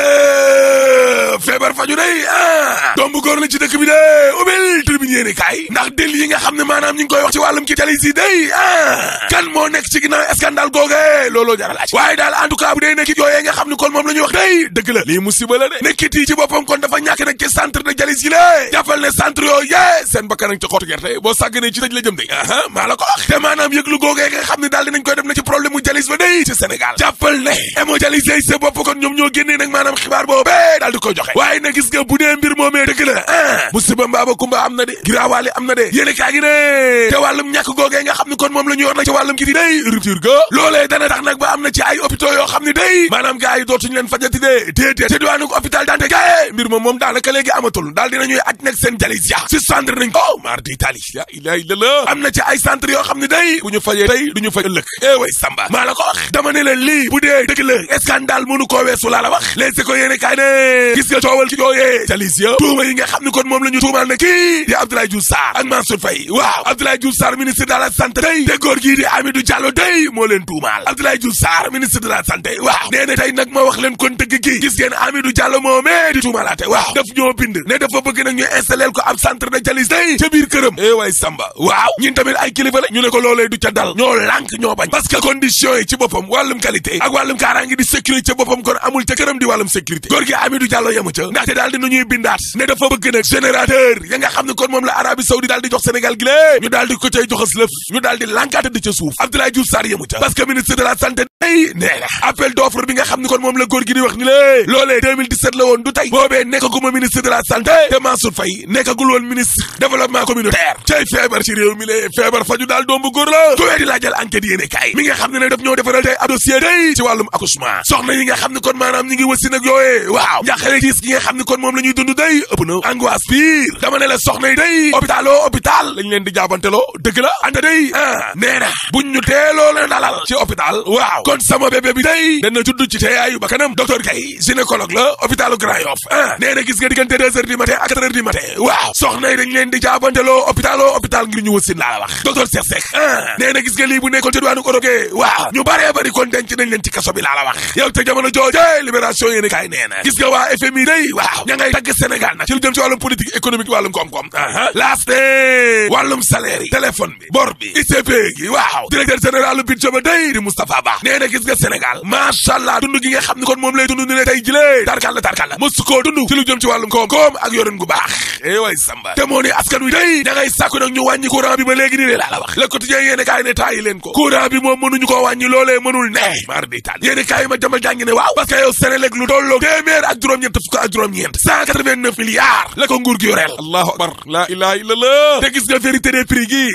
bismillah feebar faju day doom bu góor la ci dëkk bi de ubbil tribune yéene kaay ndax del yi nga xam ne maanaam ñu ngi koy wax ci wàllum ki jalis yi day kan moo nekk ci ginnaaw scandale googe looloo jar a laaj waaye daal en tout cas bu dee nekkit yooyee nga xam ne kon moom la ñuy wax day dëgg la lii musiba la de nekkit yi ci boppam kon dafa ñàkk nag ci centre de jalis yi la jàppal ne centre yooyu seen bakkan ci xottu gerte boo sàgganee ci tëj la jëm de maa la ko wax te maanaam yëglu googee nga xam ne daal dinañ koy def na ci problème mu jalis ba day ci Sénégal jàppal ne hémodialysé yi sa bopp kon ñoom ñoo génnee nag maanaam xibaar boobu daal di koy joxe waaye nag gis nga bu dee mbir moomee dëgg la musiba mbaaba kumba am na de giraawaale am na de yéene kaa gi ne te wàllum ñàkk googee nga xam ne kon moom la ñu yor nag ci wàllum kiti day rupture ga loolee dana tax nag ba am na ci ay hôpitaux yoo xam ne day maanaam gars yi dootuñu leen fajati de déedéet te diwaanu hôpital Dantec gaye mbir moom daanaka léegi amatul daal dinañuy aj nag seen jalis ya suspendre nañ ko mar di tali la ilaha illallah am na ci ay centre yoo xam ne day bu ñu fajee tey du ñu faj ëllëg way samba maa la ko wax dama ne la lii bu dee dëgg la scandale mënu koo weesu laa la wax léegi ko yéene kaay ne gis nga coowal ci yooyee jalis ya tuuma yi nga xam ne kon moom la ñu tuumal na kii di Abdoulaye Diouf Sarr ak Mansour Faye waaw Abdoulaye Diouf Sarr ministre de la santé day te góor gii di Amidou Diallo day moo leen tuumaal Abdoulaye Diouf Sarr ministre de la santé waaw nee na tey nag ma wax leen kon dëgg gi gis ngeen Amidou Diallo moomee di tuumalaate waaw daf ñoo bind ne dafa bëgg nag ñu installé ko ab centre de jalis day ca biir këram way samba waaw ñun tamit ay kilifa la ñu ne ko loolee du ca dal ñoo lànk ñoo bañ parce que condition yi ci boppam wàllum qualité ak wàllum kaaraange di sécurité ca boppam kon amul ca këram di wàllum sécurité góor gi Amidou Diallo yemu ca ndaxte daal dina ñuy bindaat ne dafa bëgg nag générateur ya nga xam ne kon moom la Arabie Saoudi daal di jox Sénégal gi lée ñu daal di ko cay joxas lëf ñu daal di lànkaate di ca suuf Abdoulaye Diouf Sarr yemu ca parce que ministre de la santé day nee na appel d'offre bi nga xam ne kon moom la góor gi di wax ni lée loolee 2017 la woon du tey boobee nekkaguma ministre de la santé te Mansour Faye nekkagul woon ministre développement communautaire cay feebar ci réew mi lée feebar faju daal doom bu góor la ku wee di laajal enquête yéene kaay mi nga xam ne nag daf ñoo defaral tey ab dossier day ci wàllum accouchement soxna yi nga xam ne kon maanaam ñi ngi wëssi nag yooyee waaw njàqare gis gi nga xam ne kon moom la ñuy dund day ëpp na angoisse pire dama ne la soxna yi day hôpital lañ leen di jaabanteloo dëgg la anta day nee na buñ ñu teeloo leen dalal ci hôpital waaw kon sama bébé bi day dana judd ci teeyaayu ba kanam docteur Kay gynécologue la hôpitalu Grand Yoff nee na gis nga diggante 2 heures du matin ak 4 heures du matin waaw soxna yi dañ leen di jaabanteloo hôpital ngir ñu wëssin laa la wax docteur Cheikh Seck nee na gis nga lii bu nekkoon ci diwaanu Europe waaw ñu baree bari kon denc nañ leen ci kaso bi laa la wax yow te jamono jooje libération yéene kaay nee na gis nga waa FMI day waaw ña ngay tagg Sénégal nag ci lu jëm ci wàllum politique économique wàllum koom-koom laas ne wàllum salaire yi téléphone bi bor bi ICP gi waaw directeur général budget ba day di Moustapha Ba nee na gis nga Sénégal macha allah dund gi nga xam ne kon moom lay dund ni ne tey jilee tarkalla mosu koo dund ci lu jëm ci wàllum koom-koom ak yorin gu baax way samba te moo ne askan wi day da ngay sàkku nag ñu wàññi courant bi ba léegi ni ne laa la wax le quotidien yéene kaay ne taayi leen ko courant bi moom mënuñu koo wàññi loolee mënul ne mar di taal yéene kaay ma jamal jàngi ne waaw parce que yow Sénélec lu tolloo téeméer ak juróom-ñeent fukk ak juróom-ñeent 189 milliards la ko nguur gi yoreel allahu akbar la ilaha illallah te gis nga vérité des prix gi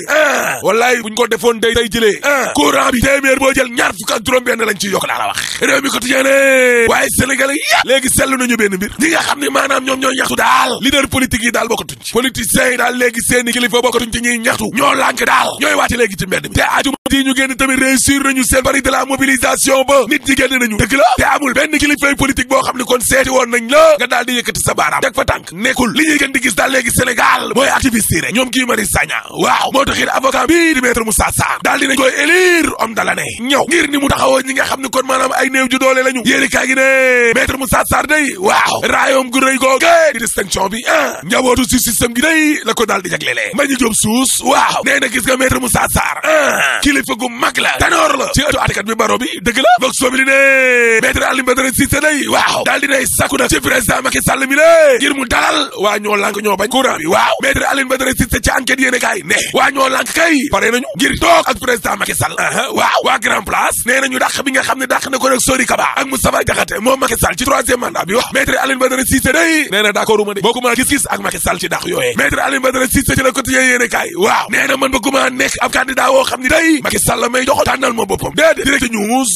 wallaay buñ ko defoon day jëlee courant bi téeméer boo jël ñaar fukk ak juróom-benn lañ ciy yokk laa la wax réew mi quotidien ne waaye sénégalais yëpp léegi seetlu nañu benn mbir ñi nga xam ne maanaam ñoom ñoo ñaxtu daal leader politique yi daal bokkatuñ ci politiciens yi daal léegi seeni kilifa bokkatuñ ci ñuy ñaxtu ñoo lànk daal ñooy wàcc léegi ci mbedd mi te ajuma ji ñu génn tamit réussir nañu seen bari de la mobilisation ba nit ñi génn nañu dëgg la te amul benn kilifay politique boo xam ne kon seeti woon nañ la nga daal di yëkkati sa baaraam teg fa tànk nekkul li ñuy gën di gis daal léegi Sénégal mooy activiste yi rek ñoom Guy Marius Sagna waaw moo taxit avocat bii di maître Moussa Sarr daal dinañ koy élire homme de l'année ñëw ngir ni mu taxawoo ñi nga xam ne kon maanaam ay néew ju doole lañu yéeni kaa gi ne maître Moussa Sarr day waaw raayoom gu rëy googe di distinction bi njabootu si système gi day la ko daal di jaglelee Mbagnick Diop Suus waaw nee na gis nga maître Moussa Sarr kilifa gu mag la tanoor la ci ëttu àttekat bi baro bi dëgg la vox populi ne maître Alioune Badara Cissé day waaw daal dinay sàkku nag ci président Macky Sall mi la ngir mu dalal waa ñoo lànk ñoo bañ courant bi waaw maître Alioune Badara Cissé ci enquête yéene kaay ne waa ñoo lànk kay pare nañu ngir toog ak président Macky Sall waaw waa Grand Place nee nañu dàq bi nga xam ne dàq na ko nag Sori Kaba ak Moustapha Diakhaté moom Macky Sall ci 3e mandat bi wax maître Alioune Badara Cissé day nee na d'accorduma de bokkuma gis-gis ak Macky Sall ci dàq yooyee maître Alioune Badara Cissé ci la quotidien yéene kaay waaw nee na man bëgguma nekk ab candidat woo xam ni day Macky Sall may jox tànnal ma boppam déedéet direct news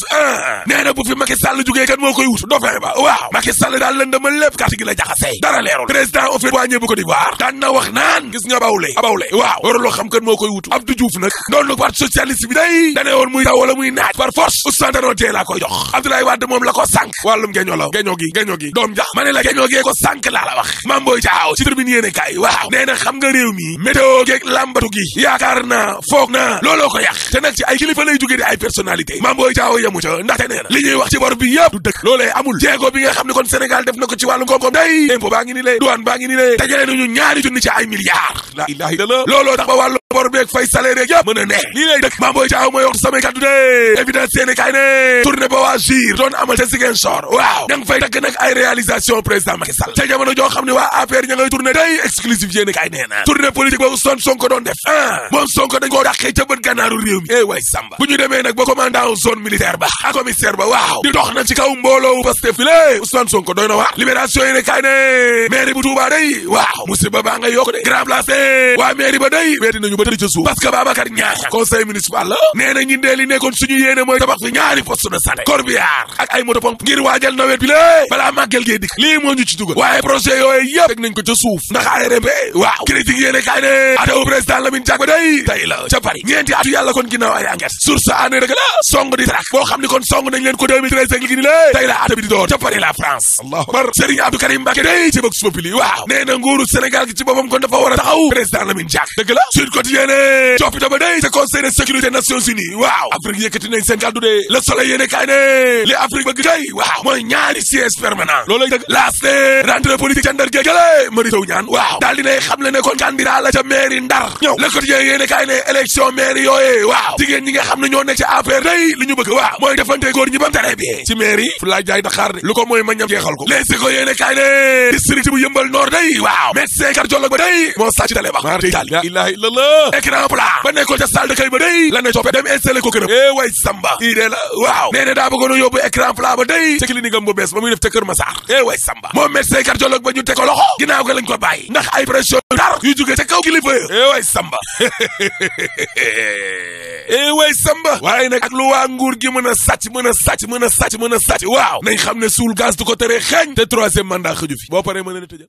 nee na bu fi Macky Sall jógee kan moo koy wut dauphin ba waaw Macky Sall daal lëndëmal lépp carte gi la jaxase dara leerul président Houphouët-Boigny bu Côte d'Ivoire daan na wax naan gis nga abawle waaw waruloo xam kan moo koy wutu Abdou Diouf nag doon na parti socialiste bi day dane woon muy taw wala muy naaj par force Ousmane Tanor Dieng laa koy jox Abdoulaye Wade moom la ko sànq wàllum wàllum geño gi doom jax ma ne la geño gee ko sànk laa la wax Mame Boye Diao ci tribune yéene kaay waaw nee na xam nga réew mi météo geeg làmbatu gi yaakaar naa foog naa looloo ko yàq te nag ci ay kilifa lay jóge di ay personnalité Mame Boye Diao yemu ca ndaxte nee na li ñuy wax ci bor bi yëpp du dëkk loolee amul jéego bi nga xam ne kon Sénégal def na ko ci wàllum koom-koom day impôt baa ngi ni lée douane baa ngi ni lée dajale nañu ñaari junni ci ay milliards la ilaha illallah looloo tax ba wàllu bor beeg fay salaire yeeg yëpp mën a ne lii lay dëkk Mame Boye Diao mooy wax samay kàddu de évidence yéene kaay ne tournée ba waa GIR doon amal ca Ziguinchor waaw ña ngi fay takk nag ay réalisation président Macky Sall ca jamono joo xam ne waa APR ña ngay tournée day exclusive yéene kaay nee na tournée politique ba Ousmane Sonko doon def moom Sonko dañ koo dàqee ca bët gànnaaru réew mi way samba bu ñu demee nag ba commandant zone militaire ba ak commissaire ba waaw di dox nag ci kaw mbooloo Pastef fi lé Ousmane Sonko doy na waar libération yéene kaay ne mairie bu Touba day waaw musiba baa ngay yokk de grand place waa mairie ba day weeti nañu ba tëri ca suuf parce que Babacar Niang conseil municipal la nee na ñi dee li nekkoon suñu yéene mooy tabax fi ñaari poste de santé corbillard ak ay moto pompe ngir waajal nawet bi lé balaa màggal gee dikk lii moo ñu ci dugal waaye projet yooyu yëpp teg nañ ko ca suuf ndax ARMP waaw critique yéene kaay ne atawu président Lamine Diack ba day tey la ca Paris ñeenti atu yàlla kon ginnaaw ay enquête source année rek la song di track boo xam ni kon song nañ leen ko 2013 ak li gi ni lée tey la ata bi di door ca Paris la France allahu akbar Serigne Abdou Karim Mbacké day ci Vox Populi waaw nee na nguuru Sénégal gi ci boppam kon dafa war a taxaw président Lamine Diack dëgg la Sud Quotidien ne coppite ba day ca conseil de sécurité Nations Unies waaw Afrique yëkkati nañ seen kàddu de Le Soleil yéene kaay ne li Afrique bëgg tey waaw mooy ñaari siège permanent loolu lay dëgg laaste rentrée politique ca Ndar géegale Mary Teuw Niane waaw daal dinay xam le ne kon candidat la ca mairie Ndar ñëw Le Quotidien yéene kaay ne élection mairie yooyee waaw jigéen ñi nga xam ne ñoo nekk ci APR day li ñu bëgg waaw mooy defante góor ñi bam tere bi ci mairie fu laaj jaay Dakar de lu ko mooy ma ñam jeexal ko Les Échos yéene kaay ne district bu Yeumbeul Nord day waaw médecin cardiologue ba day moo sàcc tale ba mar tey la ilaha illallah écran plat ba nekkoon ca salle de kay ba day la ne coppe dem installé ko këram way samba ii de la waaw nee na daa bëggoon a yóbbu écran plat ba day ca clinique am bu bees ba muy def ca Kër Massar way samba moom médecin cardiologue ba ñu teg ko loxo ginnaaw ga lañ ko bàyyi ndax ay pression tar yu jóge ca kaw kilifa way samba way samba waaye nag ak lu waa nguur gi mën a sàcc waaw nañ xam ne suul gaz du ko tere xeeñ te troisième mandat xëju fi boo paree mën leen a tëjal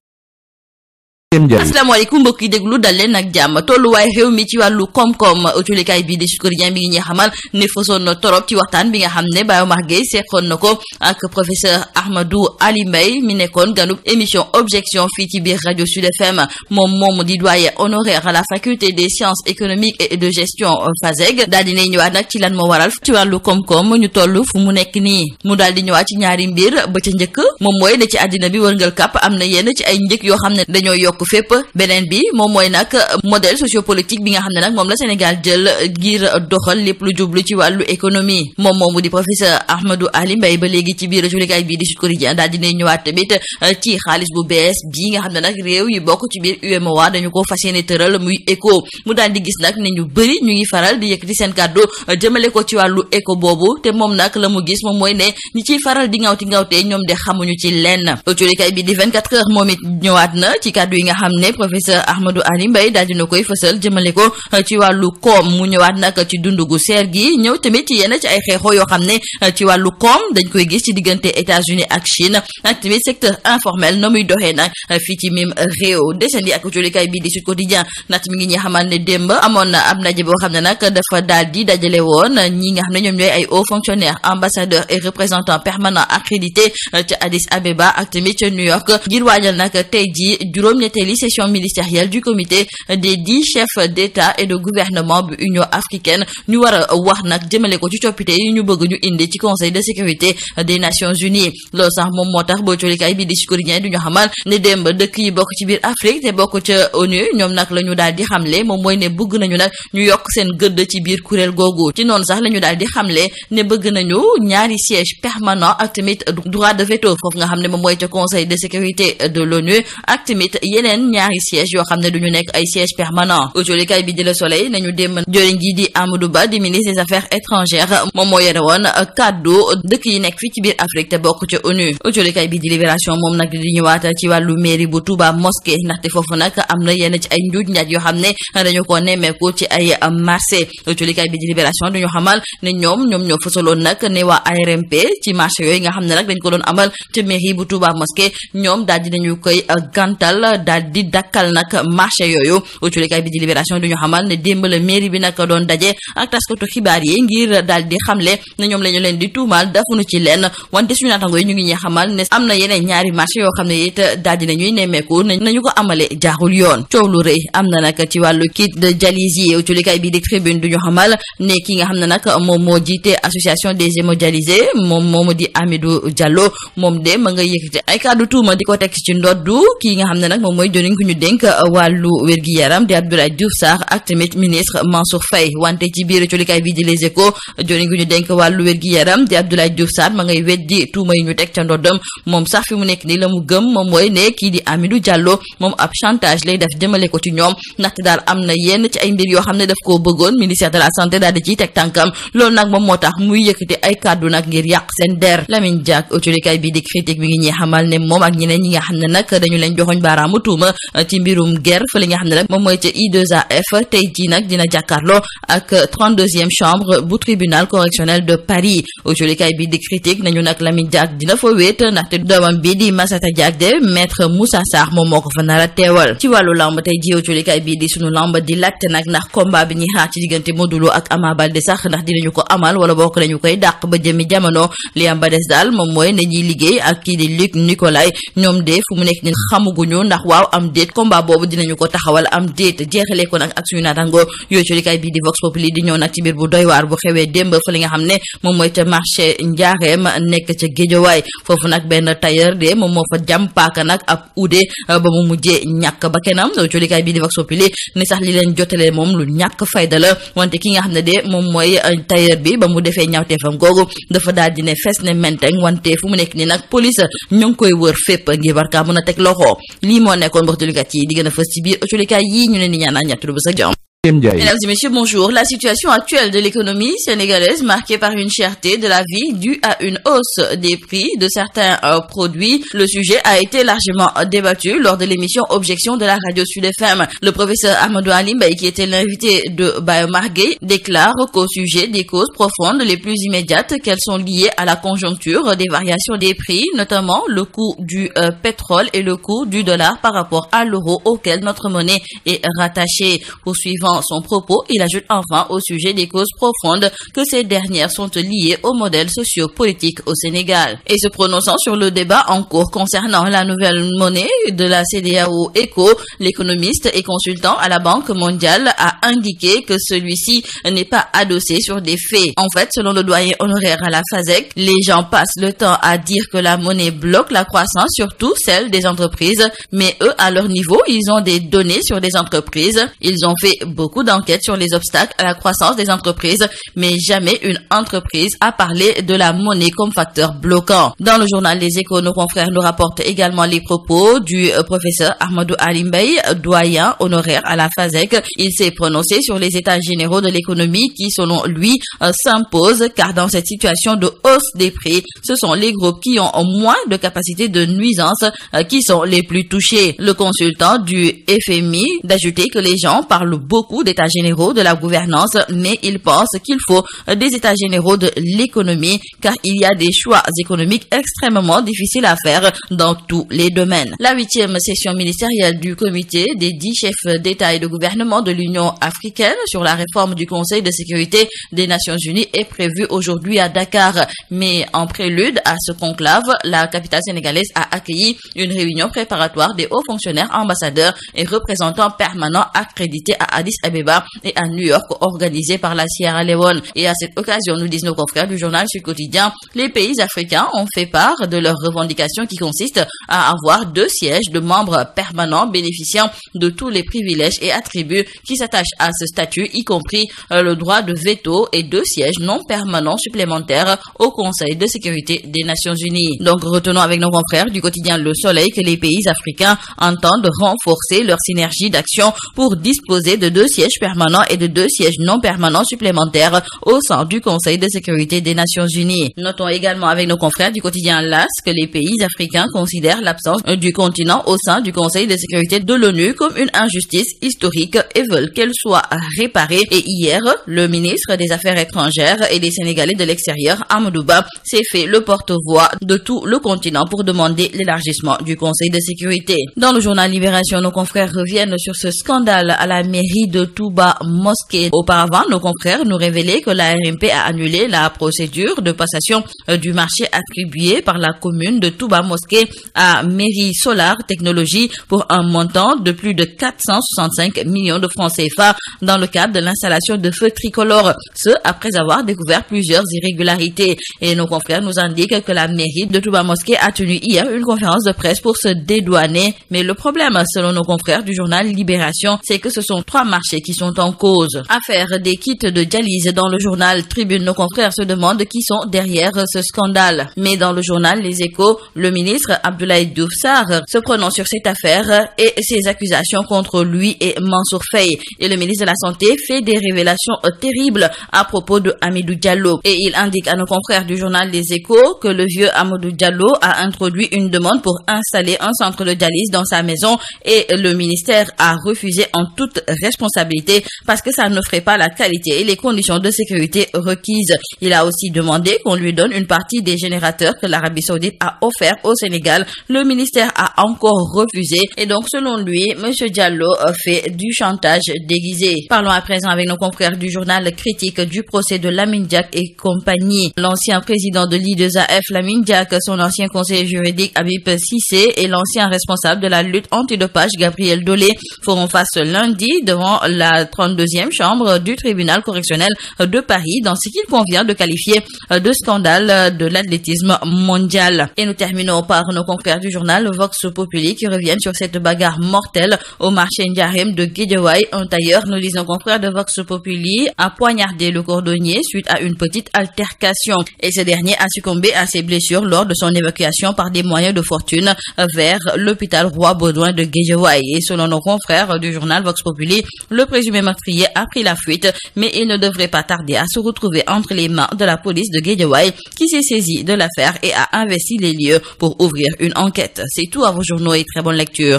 asalaamaaleykum mbokk yi déglu dal leen ak jàmm tolluwaay réew mi ci wàllu koom-koom autolikaay bii di Sud Quotidien bi ngi ñuy xamal ne fasoon na torop ci waxtaan bi nga xam ne Baye Omar Gueye seqoon na ko ak professeur Ahmadou Ali Mbaye mi nekkoon ganub émission objection fii ci biir rajo Sud FM moom di doyen honoraire à la faculté des sciences économiques et de gestion FASEG daal di ñëwaat nag ci lan moo waral ci wàllu koom-koom ñu toll fu mu nekk nii mu daal di ñëwaat ci ñaari mbir ba ca njëkk moom mooy ne ci àddina bi wërngal kàpp am na yenn ci ay njëg yoo xam ne dañoo yokk fépp beneen bi moom mooy nag modèle sociopolitique bi nga xam ne nag moom la Sénégal jël ngir doxal lépp lu jublu ci wàllu économie moom moomu di professeur Ahmadou Ali Mbaye ba léegi ci biir julikaay bii di Sud Quotidien daal dina ñëwaat tamit ci xaalis bu bees bii nga xam ne nag réew yi bokk ci biir UEMOA dañu ko fas yéene tëral muy éco mu daal di gis nag ne ñu bëri ñu ngi faral di yëkkati seen kàddu jëmale ko ci wàllu éco boobu te moom nag la mu gis moom mooy ne ñi ciy faral di ngawtee ñoom de xamuñu ci lenn julikaay bi di 24 heures moom it ñëwaat na ci kàddu yi nga xam ne professeur Ahmadou Ali Mbaye daal dina koy fësal jëmale ko ci wàllu koom mu ñëwaat nag ci dundu gu seer gi ñëw tamit ci yenn ci ay xeexoo yoo xam ne ci wàllu koom dañ koy gis ci diggante États-Unis ak Chine ak tamit secteur informel na muy doxee nag fii ci mim réew desandi ak julikaay bii di Sud Quotidien nat mi ngi ñuy xamal ne démb amoon na ab ndaje boo xam ne nag dafa daal di dajale woon ñi nga xam ne ñoom ñooy ay hauts fonctionnaires ambassadeurs et représentants permanents accrédités ca Addis Abeba ak tamit ca New York ngir waajal nag tey ji juróom-ñetteeli session ministérielle du comité des 10 chefs d'État et de gouvernement bu Union africaine ñu war a wax nag jëmale ko ci coppite yi ñu bëgg ñu indi ci conseil de sécurité des Nations Unies loolu sax moom moo tax boo colikaay bi di Sud Quotidien du ñu xamal ne démb dëkk yi bokk ci biir Afrique te bokk ca ONU ñoom nag la ñu daal di xamle moom mooy ne bëgg nañu nag ñu yokk seen gëdd ci biir kuréel googu ci noonu sax la ñu daal di xamle ne bëgg nañu ñaari siège permanent ak tamit droit de veto foofu nga xam ne moom mooy ca conseil de sécurité de l'ONU ak tamit yeneen ñaari siège yoo xam ne duñu nekk ay siège permanent autolikaay bi di Le Soleil nañu dem joriñ gi di Amadou Ba di ministre des affaires étrangères moom moo yore woon kàddu dëkk yi nekk fii ci biir Afrique te bokk ca ONU autolikaay bi di Libération moom nag di ñëwaat ci wàllu mairie bu Touba mosquée ndaxte foofu nag am na yenn ci ay njuuj njaaj yoo xam ne dañu ko nemmeeku ci ay marché autolikaay bi di Libération duñu xamal ne ñoom ñoo fësaloon nag ne waa ARMP ci marché yooyu nga xam ne nag dañ ko doon amal ca mairie bu Touba mosquée ñoom daal dinañu koy gantal daal daal di dakkal nag marché yooyu. Autolikaay bi di Libération duñu xamal ne démb la mairie bi nag doon daje ak taskatu xibaar yi ngir daal di xamle ne ñoom la ñu leen di tuumaal defuñu ci lenn, wante suñu naataango yi ñu ngi ñuy xamal ne am na yeneen ñaari marché yoo xam ne it daal di nañuy nemmeeku nañu ko amale jaarul yoon. Coow lu rëy am na nag ci wàllu kit de dialyse yi. Autolikaay bi di Tribune duñu xamal ne ki nga xam ne nag moom moo jiite association des hémodialysés moom moomu di Amidou Diallo moom de ma nga yëkkati ay kàddu tuuma di ko teg ci ndoddu kii nga xam ne nag moom mooy jëriñ ku ñu dénk wàllu wér-gi-yaram di Abdoulaye Diouf Sarr ak tamit ministre Mansour Faye. Wante ci biir Autolikaay bi di Les Échos jëriñ ku ñu dénk wàllu wér-gi-yaram di Abdoulaye Diouf Sarr ma ngay weddi tuuma yi ñu teg ca ndoddam. Moom sax fi mu nekk ni la mu gëm moom mooy ne kii di Amidou Diallo moom ab chantage lay def jëmale ko ci ñoom, ndaxte daal am na yenn ci ay mbir yoo xam ne daf koo bëggoon ministère de la santé daal di ciy teg tànkam. Loolu nag moom moo tax muy yëkkati ay kàddu nag ngir yàq seen der. Lamine Diack Autolikaay bi di Critique mi ngi ñuy xamal ne moom ak ñeneen ñi nga xam ne nag dañu leen joxoñ baaraamu tuuma ci mbirum guerre fa li nga xam ne nag moom mooy ca I2AF tey jii nag dina jàkkaarloo ak 32e chambre bu tribunal correctionnel de Paris. Autolikaay bi di Critique nañu nag Lamine Diack dina fa wéet ndaxte doomam bi di Massata Diack de maître Moussa Sarr moom moo ko fa nar a teewal. ci wàllu lamb tey jii Autolikaay bi di sunu lamb di laajte nag ndax combat bi ñuy xaar ci diggante Modou Lo ak Ama Baldé sax ndax dinañu ko amal wala bokk nañu koy dàq ba jëmi jamono. li am ba des daal moom mooy ne ñuy liggéey ak kii di Luc Nicolaï ñoom de fu mu nekk ni xamuguñu ndax waaw am déet combat boobu dinañu ko taxawal am déet. jeexalee ko nag ak suñu naataango yooyu Autolikaay bi di Vox Populi di ñëw nag ci biir bu doy waar bu xewee démb fa li nga xam ne moom mooy ca marché Njaareem nekk ca Géejawaay. foofu nag benn tailleur de moom moo fa jam paaka nag ab ude ba mu mujjee ñàkk ba kenam. Autolikaay bi di Vox Populi ni sax li leen jotalee moom lu ñàkk fayda la, wante ki nga xam ne de moom mooy tailleur bi ba mu defee ñawteefam googu dafa daal di ne fes ne menteng, wante fu mu nekk ni nag police ñu ngi koy wër fépp ngir war kaa mën a teg loxo. lii moo nekkoon mboxtulikat yi di gën a fës ci biir Autolikaay yi ñu leen di ñaanal ñattulu ba sa jàmm. Mesdames et messieurs, bonjour. La situation actuelle de l'économie sénégalaise marquée par une cherté de la vie due à une hausse des prix de certains produits. Le sujet a été largement débattu lors de l'émission Objection de la radio Sud FM. Le professeur Ahmadou Ali Mbaye, qui était l'invité de Bayo Margueye, déclare qu'au sujet des causes profondes les plus immédiates, qu'elles sont liées à la conjoncture des variations des prix, notamment le coût du pétrole et le coût du dollar par rapport à l'euro auquel notre monnaie est rattachée. Poursuivant son propos, il ajoute enfin au sujet des causes profondes que ces dernières sont liées au modèle socio-politique au Sénégal. Et se prononçant sur le débat en cours concernant la nouvelle monnaie de la CEDEAO ECO, l'économiste et consultant à la Banque mondiale a indiqué que celui-ci n'est pas adossé sur des faits. En fait, selon le doyen honoraire à la FASEG, les gens passent le temps à dire que la monnaie bloque la croissance, surtout celle des entreprises, mais eux, à leur niveau, ils ont des données sur des entreprises. Ils ont fait beaucoup d'enquêtes sur les obstacles à la croissance des entreprises, mais jamais une entreprise a parlé de la monnaie comme facteur bloquant. Dans le journal Les Échos, nos confrères nous rapportent également les propos du professeur Ahmadou Ali Mbaye, doyen honoraire à la FASEG. Il s'est prononcé sur les états généraux de l'économie qui, selon lui, s'imposent, car dans cette situation de hausse des prix, ce sont les groupes qui ont moins de capacité de nuisance qui sont les plus touchés. Le consultant du FMI d'ajouter que les gens parlent beaucoup d'états généraux de la gouvernance, mais il pense qu'il faut des états généraux de l'économie, car il y a des choix économiques extrêmement difficiles à faire dans tous les domaines. La 8e session ministérielle du comité des 10 chefs d'État et de gouvernement de l'Union africaine sur la réforme du Conseil de sécurité des Nations Unies est prévue aujourd'hui à Dakar. Mais en prélude à ce conclave, la capitale sénégalaise a accueilli une réunion préparatoire des hauts fonctionnaires, ambassadeurs et représentants permanents accrédités à Addis Abeba et à New York, organisée par la Sierra Leone. Et à cette occasion, nous disent nos confrères du journal Sud Quotidien, les pays africains ont fait part de leurs revendications qui consistent à avoir 2 sièges de membres permanents bénéficiant de tous les privilèges et attributs qui s'attachent à ce statut, y compris le droit de veto, et 2 sièges non permanents supplémentaires au Conseil de sécurité des Nations Unies. Donc retenons avec nos confrères du quotidien Le Soleil que les pays africains entendent renforcer leur synergie d'action pour disposer de 2 sièges permanents et de 2 sièges non permanents supplémentaires au sein du Conseil de sécurité des Nations Unies. Notons également avec nos confrères du quotidien LAS que les pays africains considèrent l'absence du continent au sein du Conseil de sécurité de l'ONU comme une injustice historique et veulent qu'elle soit réparée. Et hier, le ministre des Affaires étrangères et des Sénégalais de l'extérieur, Amadou Ba, s'est fait le porte-voix de tout le continent pour demander l'élargissement du Conseil de sécurité. Dans le journal Libération, nos confrères reviennent sur ce scandale à la mairie de Touba Mosquée. Auparavant, nos confrères nous révélaient que la RMP a annulé la procédure de passation du marché attribué par la commune de Touba Mosquée à Mairie Solar Technologies pour un montant de plus de 465 millions de francs CFA dans le cadre de l'installation de feux tricolores. Ce, après avoir découvert plusieurs irrégularités. Et nos confrères nous indiquent que la mairie de Touba Mosquée a tenu hier une conférence de presse pour se dédouaner. Mais le problème, selon nos confrères du journal Libération, c'est que ce sont 3 marchés qui sont en cause. Affaire des kits de dialyse dans le journal Tribune, nos confrères se demandent qui sont derrière ce scandale. Mais dans le journal Les Échos, le ministre Abdoulaye Diouf Sarr se prononce sur cette affaire et ses accusations contre lui et Mansour Faye. Et le ministre de la Santé fait des révélations terribles à propos de Hamidou Diallo. Et il indique à nos confrères du journal Les Échos que le vieux Hamidou Diallo a introduit une demande pour installer un centre de dialyse dans sa maison et le ministère a refusé en toute responsabilité parce que ça n'offrait pas la qualité et les conditions de sécurité requises. Il a aussi demandé qu'on lui donne une partie des générateurs que l'Arabie Saoudite a offerts au Sénégal. Le ministère a encore refusé et donc selon lui, M. Diallo fait du chantage déguisé. Parlons à présent avec nos confrères du journal Critique du procès de Lamine Diack et compagnie. L'ancien président de l'I2AF, Lamine Diack, son ancien conseiller juridique Habib Cissé et l'ancien responsable de la lutte antidopage Gabriel Dolé feront face lundi devant la 32e chambre du tribunal correctionnel de Paris dans ce qu'il convient de qualifier de scandale de l'athlétisme mondial. Et nous terminons par nos confrères du journal Vox Populi qui reviennent sur cette bagarre mortelle au marché Ndiarème de Guédiawaye. Un tailleur, nous disons confrères de Vox Populi, a poignardé le cordonnier suite à une petite altercation. Et ce dernier a succombé à ses blessures lors de son évacuation par des moyens de fortune vers l'hôpital Roi-Baudouin de Guédiawaye. Et selon nos confrères du journal Vox Populi, le présumé meurtrier a pris la fuite, mais il ne devrait pas tarder à se retrouver entre les mains de la police de Guédiawaye qui s'est saisie de l'affaire et a investi les lieux pour ouvrir une enquête. C'est tout à vos journaux et très bonne lecture.